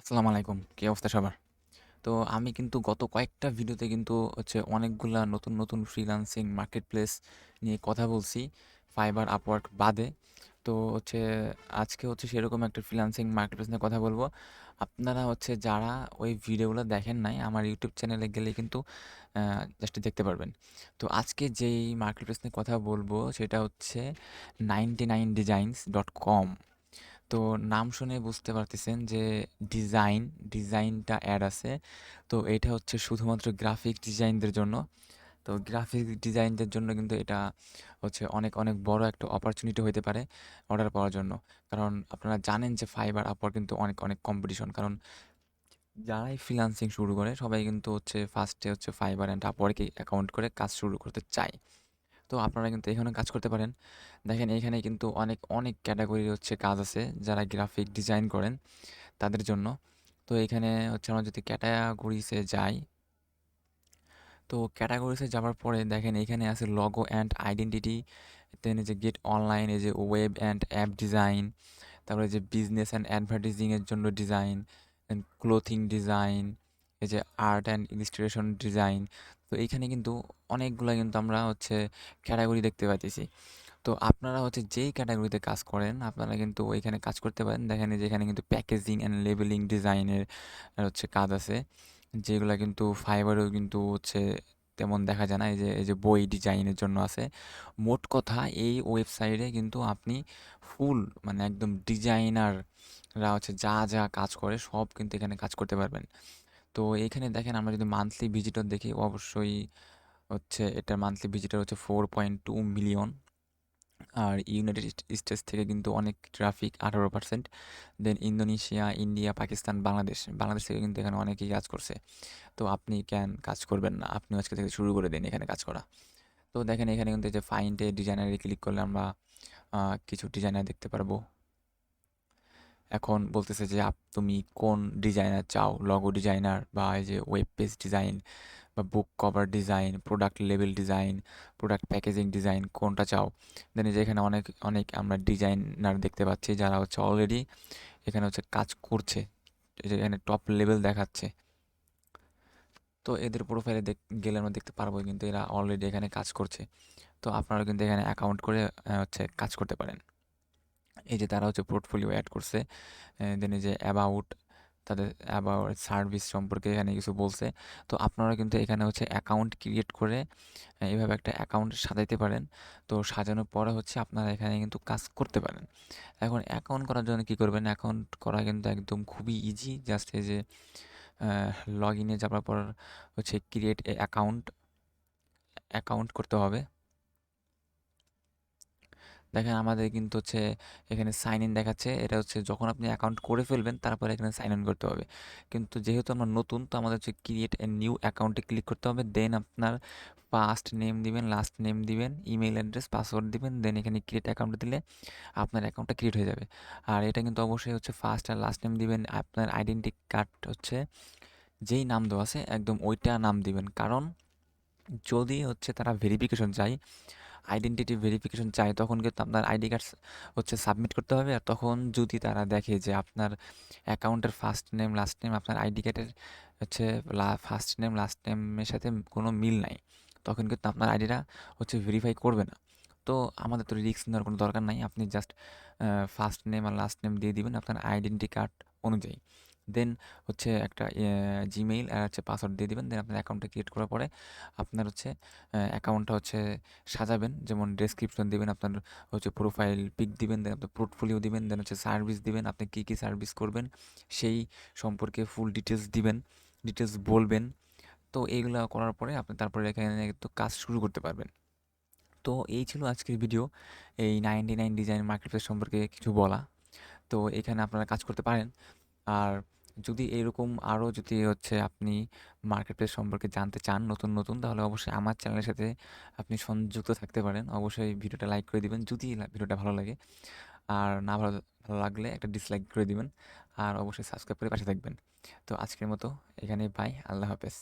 আসসালামু আলাইকুম। কি অবস্থা সবার? তো আমি কিন্তু গত কয়েকটা ভিডিওতে কিন্তু অনেকগুলা নতুন ফ্রিল্যান্সিং মার্কেটপ্লেস নিয়ে কথা বলছি, Fiverr, Upwork বাদে। তো আজকে সেরকম একটা ফ্রিল্যান্সিং মার্কেটপ্লেস নিয়ে কথা বলবো। আপনারা যারা ওই ভিডিওগুলো দেখেন নাই, আমার ইউটিউব চ্যানেলে গেলে কিন্তু জাস্ট দেখতে পারবেন। তো আজকে যেই মার্কেটপ্লেস নিয়ে কথা বলবো সেটা হচ্ছে 99designs.com। তো নাম শুনে বুঝতে পারতেছেন যে ডিজাইনটা অ্যাড আছে। তো এটা শুধুমাত্র গ্রাফিক ডিজাইনদের জন্য। তো গ্রাফিক ডিজাইনদের জন্য কিন্তু এটা অনেক বড় একটা অপরচুনিটি হইতে পারে অর্ডার পাওয়ার জন্য। কারণ আপনারা জানেন যে ফাইবার আপওয়ার কিন্তু অনেক কম্পিটিশন। কারণ যারাই ফ্রিল্যান্সিং শুরু করে সবাই কিন্তু ফার্স্টে ফাইবার অ্যান্ড আপওয়ার্কে অ্যাকাউন্ট করে কাজ শুরু করতে চায়। তো আপনারা কিন্তু এখানে কাজ করতে পারেন। দেখেন এখানে কিন্তু অনেক ক্যাটাগরির কাজ আছে যারা গ্রাফিক ডিজাইন করেন তাদের জন্য। তো এখানে আমরা যদি ক্যাটাগরিসে যাই, তো ক্যাটাগরিসে যাওয়ার পরে দেখেন এখানে আছে লগো অ্যান্ড আইডেন্টিটি, দেন এই যে গেট অনলাইন, এই যে ওয়েব অ্যান্ড অ্যাপ ডিজাইন, তারপরে যে বিজনেস অ্যান্ড অ্যাডভার্টাইজিংয়ের জন্য ডিজাইন, দেন ক্লোথিং ডিজাইন, এই যে আর্ট অ্যান্ড ইলাস্ট্রেশন ডিজাইন। তো এইখানে কিন্তু অনেকগুলা কিন্তু আমরা ক্যাটাগরি দেখতে পাইতেছি। তো আপনারা যেই ক্যাটাগরিতে কাজ করেন আপনারা কিন্তু এখানে কাজ করতে পারেন। দেখেন এই যে এখানে কিন্তু প্যাকেজিং অ্যান্ড লেবেলিং ডিজাইনের কাজ আছে, যেগুলা কিন্তু ফাইবারেও কিন্তু তেমন দেখা যায় না। এই যে বই ডিজাইনের জন্য আছে। মোট কথা এই ওয়েবসাইটে কিন্তু আপনি ফুল মানে একদম ডিজাইনাররা যা কাজ করে সব কিন্তু এখানে কাজ করতে পারবেন। তো এইখানে দেখেন আমরা যদি মান্থলি ভিজিটর দেখি, অবশ্যই এটার মান্থলি ভিজিটর 4.2 মিলিয়ন। আর ইউনাইটেড স্টেটস থেকে কিন্তু অনেক ট্রাফিক, 18%। দেন ইন্দোনেশিয়া, ইন্ডিয়া, পাকিস্তান, বাংলাদেশ থেকে কিন্তু এখানে অনেকেই কাজ করছে। তো আপনি কেন কাজ করবেন না? আপনি আজকে থেকে শুরু করে দিন এখানে কাজ করা। তো দেখেন এখানে কিন্তু এই যে ফাইন্ডে ডিজাইনারে ক্লিক করলে আমরা কিছু ডিজাইনার দেখতে পারবো। এখন বলতেছে যে তুমি কোন ডিজাইনার চাও, লগো ডিজাইনার বা এই যে ওয়েব পেজ ডিজাইন বা বুক cover design, product label design, product packaging design, কোনটা চাও? দেন এই যে এখানে অনেক অনেক আমরা ডিজাইনার দেখতে পাচ্ছি যারা অলরেডি এখানে কাজ করছে। এই যে এখানে টপ লেভেল দেখাচ্ছে। তো এদের প্রোফাইলে গেলে আমরা দেখতে পারবো কিন্তু এরা অলরেডি এখানে কাজ করছে। তো আপনারা কিন্তু এখানে অ্যাকাউন্ট করে কাজ করতে পারেন। এই যে তারা পোর্টফোলিও অ্যাড করছে, দেন এই যে অ্যাবাউট, তাদের অ্যাবাউট সার্ভিস সম্পর্কে এখানে কিছু বলছে। তো আপনারা কিন্তু এখানে অ্যাকাউন্ট ক্রিয়েট করে এইভাবে একটা অ্যাকাউন্ট সাজাইতে পারেন। তো সাজানোর পরে আপনারা এখানে কিন্তু কাজ করতে পারেন। এখন অ্যাকাউন্ট করার জন্য কী করবেন? অ্যাকাউন্ট করা কিন্তু একদম খুবই ইজি। জাস্ট এই যে লগ ইনে যাওয়ার পর ক্রিয়েট এ অ্যাকাউন্ট অ্যাকাউন্ট করতে হবে। দেখেন আমাদের কিন্তু এখানে সাইন ইন দেখাচ্ছে। এটা যখন আপনি অ্যাকাউন্ট করে ফেলবেন তারপরে এখানে সাইন ইন করতে হবে। কিন্তু যেহেতু আমরা নতুন, তো আমাদের ক্রিয়েট এ নিউ অ্যাকাউন্টে ক্লিক করতে হবে। দেন আপনার ফার্স্ট নেম দিবেন, লাস্ট নেম দিবেন, ইমেইল অ্যাড্রেস, পাসওয়ার্ড দিবেন। দেন এখানে ক্রিয়েট অ্যাকাউন্ট দিলে আপনার অ্যাকাউন্টটা ক্রিয়েট হয়ে যাবে। আর এটা কিন্তু অবশ্যই ফার্স্ট আর লাস্ট নেম দিবেন। আপনার আইডেন্টি কার্ড যেই নাম দেওয়া আছে একদম ওইটা নাম দিবেন। কারণ যদি তারা ভেরিফিকেশন চায়, আইডেন্টিটি ভেরিফিকেশন চায়, তখন কিন্তু আপনার আইডি কার্ড সাবমিট করতে হবে। আর তখন যদি তারা দেখে যে আপনার অ্যাকাউন্টের ফার্স্ট নেম লাস্ট নেম আপনার আইডি কার্ডের ফার্স্ট নেম লাস্ট নেমের সাথে কোনো মিল নাই, তখন কিন্তু আপনার আইডিটা ভেরিফাই করবে না। তো আমাদের তো রিস্ক নেওয়ার কোনো দরকার নাই। আপনি জাস্ট ফার্স্ট নেম আর লাস্ট নেম দিয়ে দিবেন আপনার আইডেন্টি কার্ড অনুযায়ী। দেন একটা জিমেইল আর পাসওয়ার্ড দিয়ে দিবেন। দেন আপনার অ্যাকাউন্টটা ক্রিয়েট করার পরে আপনার অ্যাকাউন্টটা সাজাবেন। যেমন ডেসক্রিপশন দিবেন, আপনার প্রোফাইল পিক দিবেন, দেন আপনার পোর্টফোলিও দিবেন, দেন সার্ভিস দিবেন, আপনি কী সার্ভিস করবেন সেই সম্পর্কে ফুল ডিটেলস দিবেন, ডিটেলস বলবেন। তো এইগুলা করার পরে আপনি তারপরে এখানে তো কাজ শুরু করতে পারবেন। তো এই ছিল আজকের ভিডিও, এই 99 ডিজাইন মার্কেটপ্লেস সম্পর্কে কিছু বলা। তো এখানে আপনারা কাজ করতে পারেন। আর যদি এরকম আরও যদি আপনি মার্কেটপ্লেস সম্পর্কে জানতে চান নতুন তাহলে অবশ্যই আমার চ্যানেলের সাথে আপনি সংযুক্ত থাকতে পারেন। অবশ্যই ভিডিওটা লাইক করে দিবেন যদি ভিডিওটা ভালো লাগে। আর না ভালো ভালো লাগলে একটা ডিসলাইক করে দিবেন। আর অবশ্যই সাবস্ক্রাইব করে পাশে থাকবেন। তো আজকের মতো এখানেই বাই, আল্লাহ হাফেজ।